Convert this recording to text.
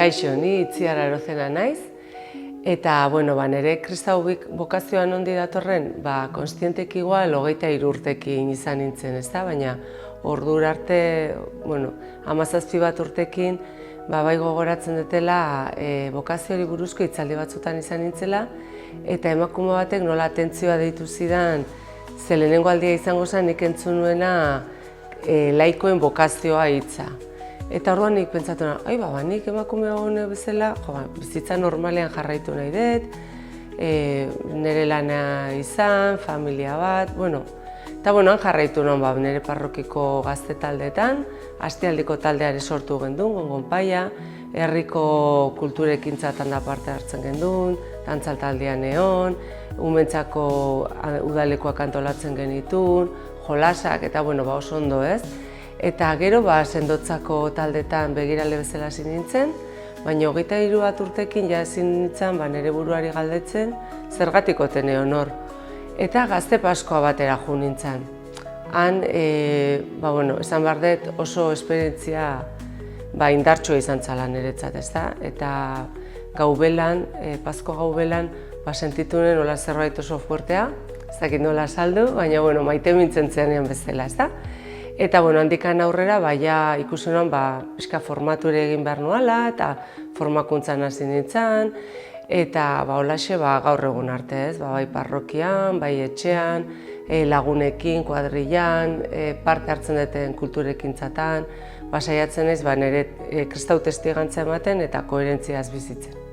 Kaixo, ni Itziar Arozena naiz, eta nire kristau bokazioan ondi datorren, konstientek igual 23 urtekin izan nintzen, baina ordura arte, 17 bat urtekin, bai gogoratzen dutela bokazioari buruzko hitzaldi batzutan izan nintzela, eta emakume batek nola atentzioa deitu zidan, ze lehenengo aldia izango zen nik entzun nuena laikoen bokazioa hitza. Eta orduan nik pentsatu nahi, nik emakume hone bezala, bizitza normalean jarraitu nahi dut, nire lana izan, familia bat, eta han jarraitu nahi nire parrokiko gazte taldeetan, astealdiko taldeare sortu gendun, gongonpaia, herriko kulturekintzatan da parte hartzen gendun, dantzaltaldean egon, umentzako udalekoak antolatzen genitun, jolasak, eta oso ondo ez. Eta gero sendotzako taldetan begirale bezala hasi nintzen, baina 23 bat urtekin ezin nintzen nire buruari galdetzen zergatik oten egon hor. Eta gazte Paskoa batera jo nintzen. Han, esan behar dut oso esperientzia indartsua izan zela niretzat, ezta? Eta gaubelan, Pasko gaubelan, sentitu nuen nola zerbait oso fuertea, ez dakit nola saldu, baina maite mintzen zenean bezala, ezta? Eta handikan aurrera ikusi nuen pixka formature egin behar nuela eta formakuntzan hasi nintzen, eta holaxe gaur egun arte, ez? Bai parrokian, bai etxean, lagunekin, kuadrillan, parte hartzen duten kulturekintzatan, saiatzen naiz nire kristau testigantza ematen eta koherentziaz bizitzen.